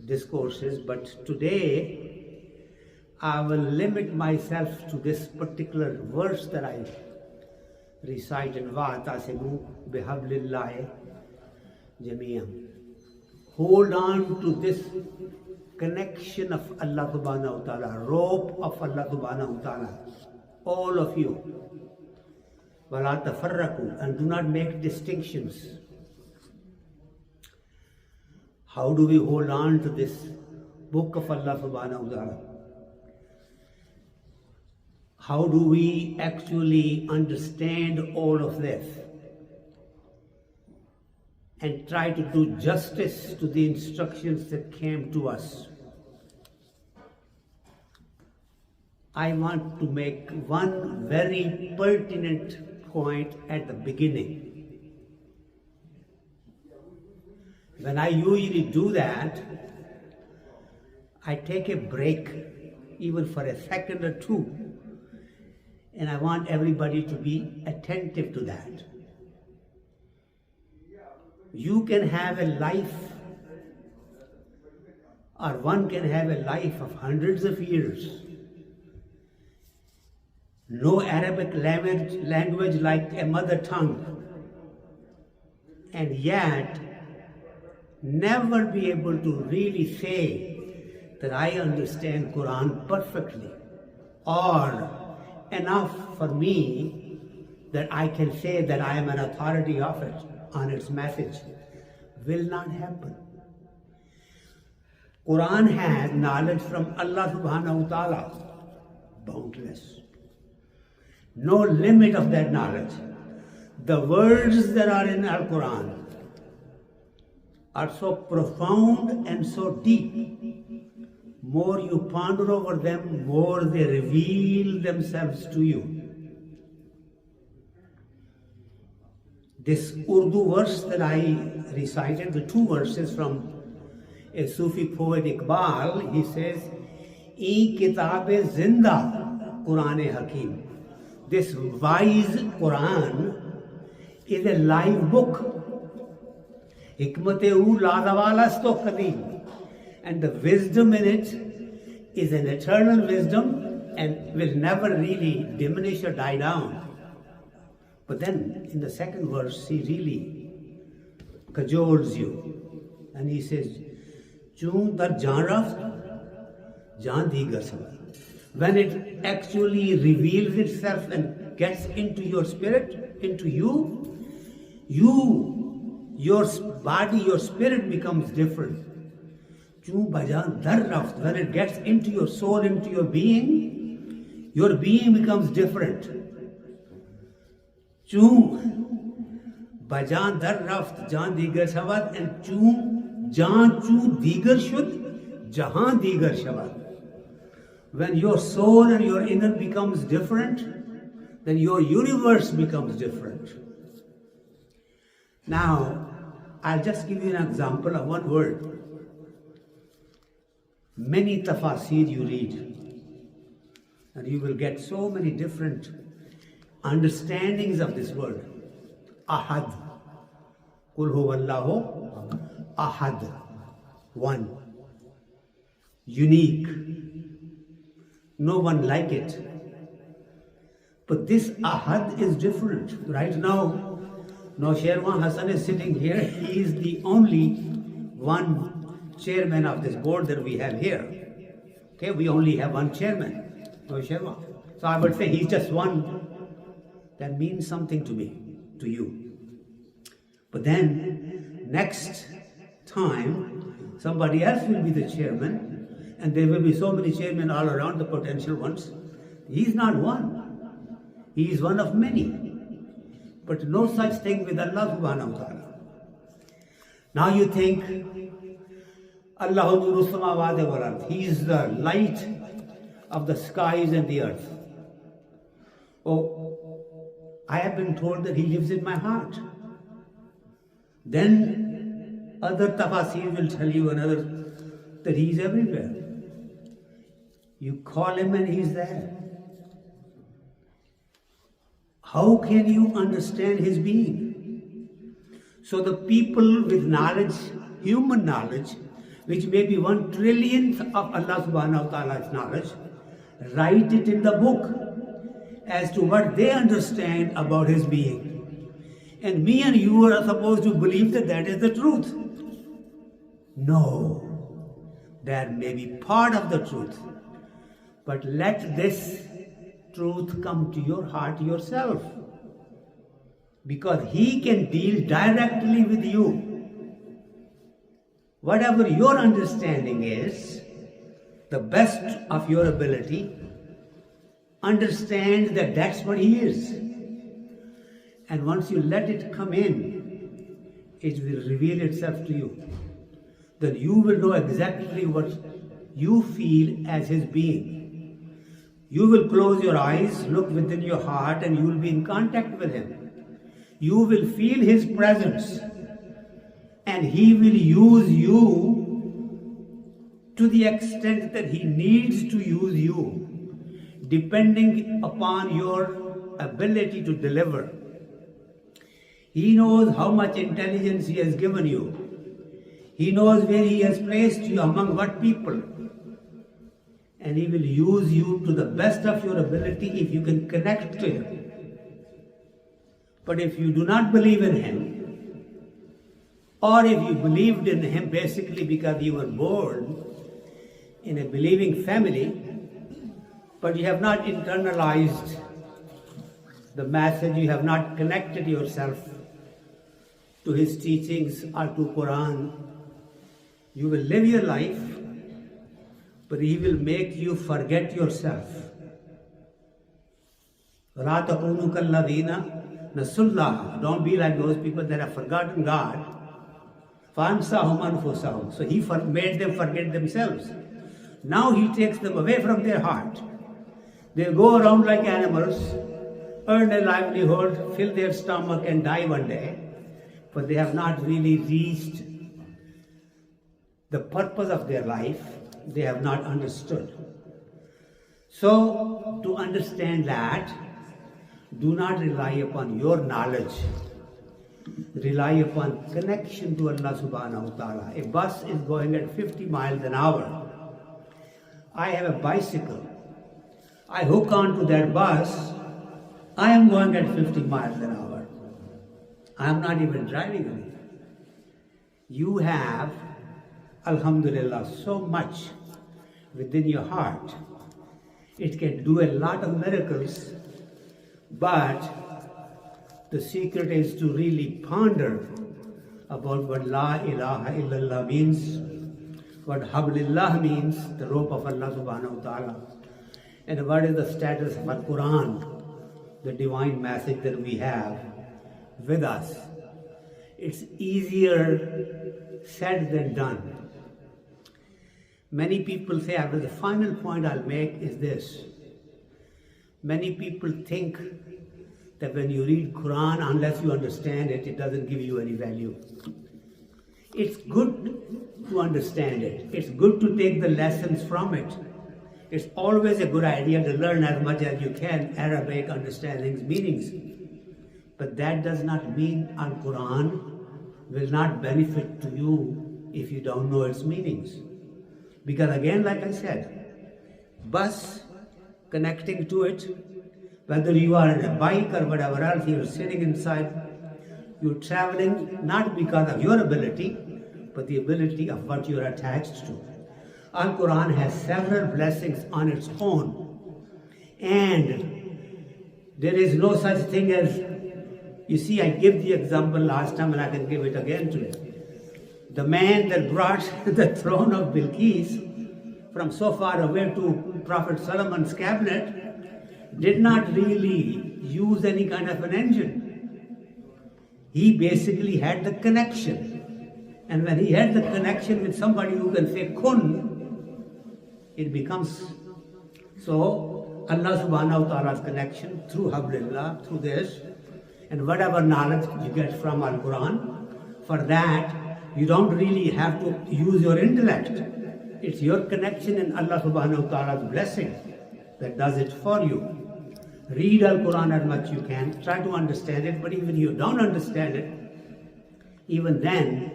discourses, but today I will limit myself to this particular verse that I recited, وَاعْتَصِمُوا بِحَبْلِ اللَّهِ جَمِيعًا. Hold on to this connection of Allah subhanahu wa ta'ala, rope of Allah subhanahu wa ta'ala, all of you. وَلَا تَفَرَّقُوا, and do not make distinctions. How do we hold on to this book of Allah subhanahu wa ta'ala? How do we actually understand all of this and try to do justice to the instructions that came to us? I want to make one very pertinent point at the beginning. When I usually do that, I take a break, even for a second or two, and I want everybody to be attentive to that. You can have a life, or one can have a life of hundreds of years. No Arabic language like a mother tongue, and yet never be able to really say that I understand Quran perfectly, or enough for me that I can say that I am an authority of it on its message. Will not happen. Quran has knowledge from Allah subhanahu wa ta'ala, boundless. No limit of that knowledge. The words that are in Al-Quran are so profound and so deep. More you ponder over them, more they reveal themselves to you. This Urdu verse that I recited, the two verses from a Sufi poet Iqbal, he says, "E kitabe zinda Quran Hakim." This wise Quran is a live book. Hikmat-e-u ladawalas-to qadeem. And the wisdom in it is an eternal wisdom and will never really diminish or die down. But then in the second verse, he really cajoles you. And he says, "Chun dar jaan raft, jaan digar samay." When it actually reveals itself and gets into your spirit, into you, your body, your spirit becomes different. When it gets into your soul, into your being becomes different. Bajan dar raft, jan digar shavad, and jan chu digar shud, jahan digar shavad. When your soul and your inner becomes different, then your universe becomes different. Now, I'll just give you an example of one word. Many tafasir you read, and you will get so many different understandings of this word. Ahad. Kul huwallahu ahad. One. Unique. No one like it. But this ahad is different. Right now, Sherwan Hassan is sitting here. He is the only one chairman of this board that we have here. Okay, we only have one chairman, Sherwan. So I would say he's just one. That means something to me, to you. But then, next time, somebody else will be the chairman, and there will be so many chairmen all around, the potential ones. He's not one. He is one of many. But no such thing with Allah subhanahu wa ta'ala. Now you think, Allahu nuru samawati wal ard. He is the light of the skies and the earth. Oh, I have been told that He lives in my heart. Then other tafasir will tell you that He is everywhere. You call Him and He's there. How can you understand His being? So the people with knowledge, human knowledge, which may be 1/1,000,000th of Allah subhanahu wa ta'ala's knowledge, write it in the book as to what they understand about his being. And me and you are supposed to believe that that is the truth. No, there may be part of the truth, but let this truth come to your heart yourself, because he can deal directly with you. Whatever your understanding is, the best of your ability, understand that that's what he is. And once you let it come in, it will reveal itself to you. Then you will know exactly what you feel as his being. You will close your eyes, look within your heart, and you will be in contact with him. You will feel his presence, and he will use you to the extent that he needs to use you, depending upon your ability to deliver. He knows how much intelligence he has given you. He knows where he has placed you, among what people. And he will use you to the best of your ability if you can connect to him. But if you do not believe in him, or if you believed in him basically because you were born in a believing family, but you have not internalized the message, you have not connected yourself to his teachings or to Quran, you will live your life, but he will make you forget yourself. Don't be like those people that have forgotten God. So he made them forget themselves. Now he takes them away from their heart. They go around like animals, earn a livelihood, fill their stomach and die one day, but they have not really reached the purpose of their life. They have not understood. So, to understand that, do not rely upon your knowledge. Rely upon connection to Allah subhanahu wa ta'ala. A bus is going at 50 miles an hour. I have a bicycle. I hook onto that bus. I am going at 50 miles an hour. I am not even driving it. You have, alhamdulillah, so much within your heart. It can do a lot of miracles, but the secret is to really ponder about what La ilaha illallah means, what Hablillah means, the rope of Allah subhanahu wa ta'ala, and what is the status of Al-Quran, the divine message that we have with us. It's easier said than done. Many people say, the final point I'll make is this. Many people think that when you read Quran, unless you understand it, it doesn't give you any value. It's good to understand it. It's good to take the lessons from it. It's always a good idea to learn as much as you can Arabic, understandings, meanings. But that does not mean Al-Quran will not benefit to you if you don't know its meanings. Because again, like I said, bus connecting to it, whether you are on a bike or whatever else, you're sitting inside, you're traveling not because of your ability, but the ability of what you're attached to. Al-Quran has several blessings on its own. And there is no such thing as, you see, I gave the example last time and I can give it again today. The man that brought the throne of Bilqis from so far away to Prophet Solomon's cabinet did not really use any kind of an engine. He basically had the connection. And when he had the connection with somebody who can say kun, it becomes. So Allah subhanahu wa ta'ala's connection through Hablillah, through this, and whatever knowledge you get from Al-Quran, for that you don't really have to use your intellect. It's your connection and Allah subhanahu wa ta'ala's blessing that does it for you. Read Al-Quran as much you can, try to understand it, but even if you don't understand it, even then